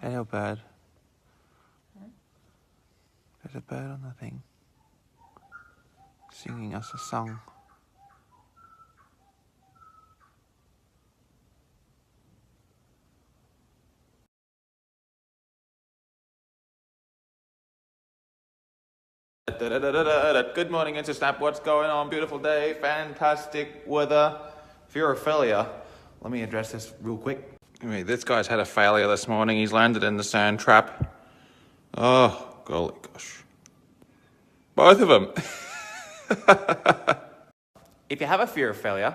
Hello, bird. There's a bird on the thing, singing us a song. Good morning, it's a snap. What's going on? Beautiful day, fantastic weather. If you're a failure, let me address this real quick. Anyway, this guy's had a failure this morning. He's landed in the sand trap. Oh, golly gosh. Both of them. If you have a fear of failure,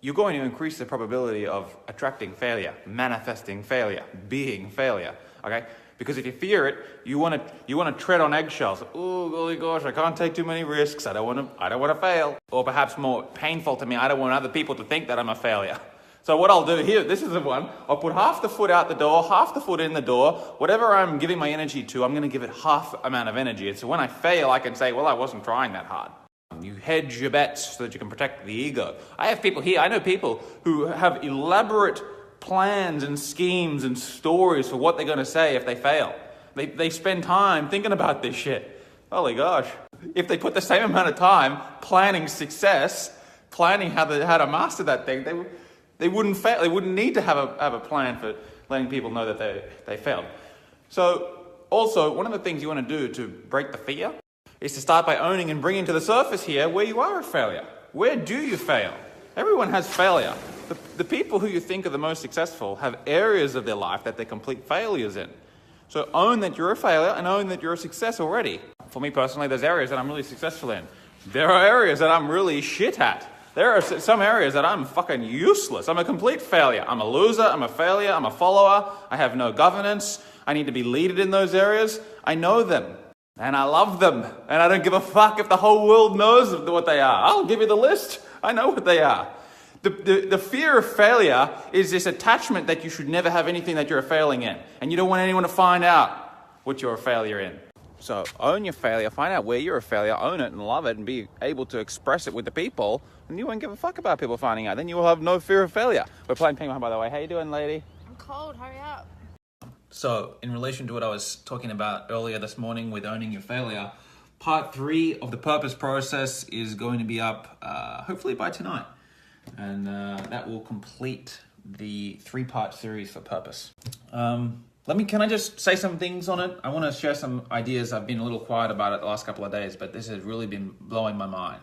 you're going to increase the probability of attracting failure, manifesting failure, being failure, okay? Because if you fear it, you want to tread on eggshells. Oh, golly gosh, I can't take too many risks. I don't want to fail. Or perhaps more painful to me, I don't want other people to think that I'm a failure. So what I'll do here, this is the one, I'll put half the foot out the door, half the foot in the door. Whatever I'm giving my energy to, I'm going to give it half amount of energy. And so when I fail, I can say, well, I wasn't trying that hard. You hedge your bets so that you can protect the ego. I have people here, I know people who have elaborate plans and schemes and stories for what they're going to say if they fail. They spend time thinking about this shit. Holy gosh. If they put the same amount of time planning success, planning how to master that thing, they wouldn't fail. They wouldn't need to have a plan for letting people know that they failed. So also, one of the things you want to do to break the fear is to start by owning and bringing to the surface here where you are a failure. Where do you fail? Everyone has failure. The people who you think are the most successful have areas of their life that they're complete failures in. So own that you're a failure and own that you're a success already. For me personally, there's areas that I'm really successful in. There are areas that I'm really shit at. There are some areas that I'm fucking useless. I'm a complete failure. I'm a loser. I'm a failure. I'm a follower. I have no governance. I need to be leaded in those areas. I know them. And I love them. And I don't give a fuck if the whole world knows what they are. I'll give you the list. I know what they are. The fear of failure is this attachment that you should never have anything that you're failing in. And you don't want anyone to find out what you're a failure in. So own your failure, find out where you're a failure, own it and love it and be able to express it with the people, and you won't give a fuck about people finding out. Then you will have no fear of failure. We're playing ping pong, by the way. How you doing, lady? I'm cold, hurry up. So in relation to what I was talking about earlier this morning with owning your failure, part 3 of the purpose process is going to be up hopefully by tonight. And that will complete the 3-part series for purpose. Can I just say some things on it? I want to share some ideas. I've been a little quiet about it the last couple of days, but this has really been blowing my mind.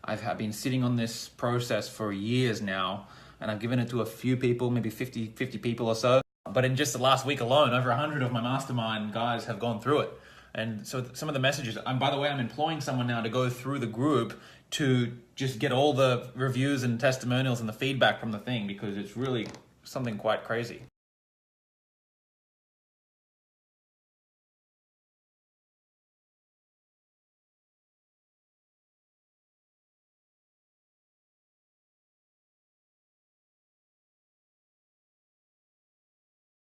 I've been sitting on this process for years now, and I've given it to a few people, maybe 50 people or so. But in just the last week alone, over 100 of my mastermind guys have gone through it. And so some of the messages, and by the way, I'm employing someone now to go through the group to just get all the reviews and testimonials and the feedback from the thing, because it's really something quite crazy.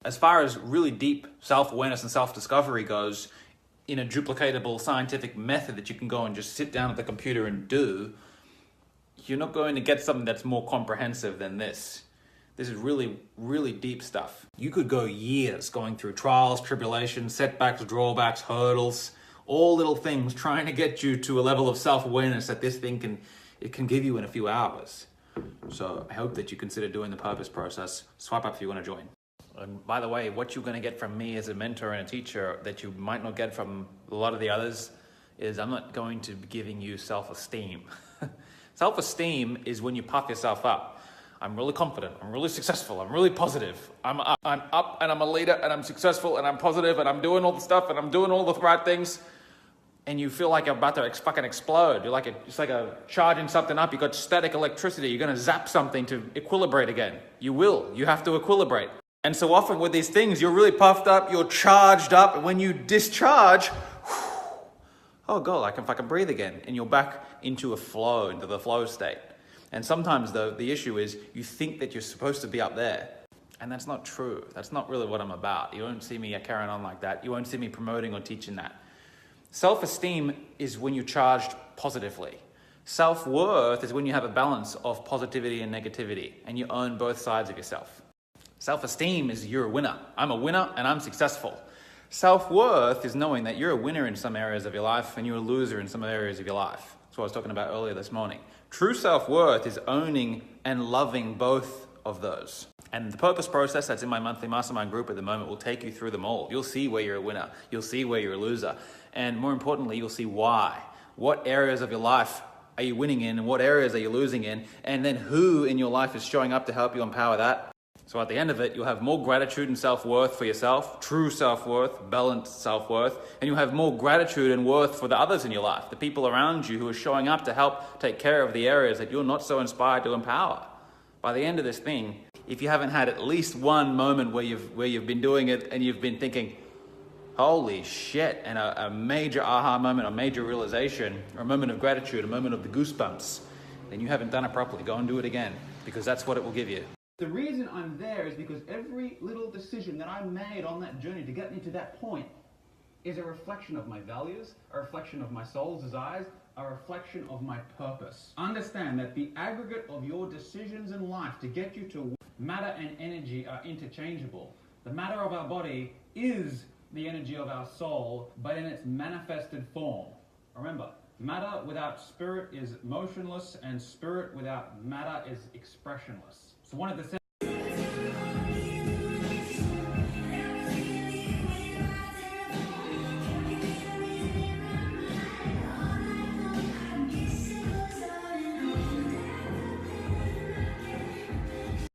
As far as really deep self-awareness and self-discovery goes, in a duplicatable scientific method that you can go and just sit down at the computer and do, you're not going to get something that's more comprehensive than this. This is really, really deep stuff. You could go years going through trials, tribulations, setbacks, drawbacks, hurdles, all little things trying to get you to a level of self-awareness that this thing can give you in a few hours. So I hope that you consider doing the purpose process. Swipe up if you want to join. And by the way, what you're going to get from me as a mentor and a teacher that you might not get from a lot of the others is I'm not going to be giving you self-esteem. Self-esteem is when you puff yourself up. I'm really confident, I'm really successful, I'm really positive. I'm up and I'm a leader and I'm successful and I'm positive and I'm doing all the stuff and I'm doing all the right things. And you feel like you're about to fucking explode. It's like a charging something up. You've got static electricity. You're going to zap something to equilibrate again. You will. You have to equilibrate. And so often with these things, you're really puffed up, you're charged up, and when you discharge, oh God, I can fucking breathe again. And you're back into the flow state. And sometimes though, the issue is you think that you're supposed to be up there. And that's not true. That's not really what I'm about. You won't see me carrying on like that. You won't see me promoting or teaching that. Self-esteem is when you're charged positively. Self-worth is when you have a balance of positivity and negativity, and you own both sides of yourself. Self-esteem is you're a winner. I'm a winner and I'm successful. Self-worth is knowing that you're a winner in some areas of your life and you're a loser in some areas of your life. That's what I was talking about earlier this morning. True self-worth is owning and loving both of those. And the purpose process that's in my monthly mastermind group at the moment will take you through them all. You'll see where you're a winner. You'll see where you're a loser. And more importantly, you'll see why. What areas of your life are you winning in and what areas are you losing in? And then who in your life is showing up to help you empower that? So at the end of it, you'll have more gratitude and self-worth for yourself, true self-worth, balanced self-worth, and you'll have more gratitude and worth for the others in your life, the people around you who are showing up to help take care of the areas that you're not so inspired to empower. By the end of this thing, if you haven't had at least one moment where you've been doing it and you've been thinking, holy shit, and a major aha moment, a major realization, or a moment of gratitude, a moment of the goosebumps, then you haven't done it properly. Go and do it again, because that's what it will give you. The reason I'm there is because every little decision that I made on that journey to get me to that point is a reflection of my values, a reflection of my soul's desires, a reflection of my purpose. Understand that the aggregate of your decisions in life to get you to matter and energy are interchangeable. The matter of our body is the energy of our soul, but in its manifested form. Remember, matter without spirit is motionless, and spirit without matter is expressionless. So one of the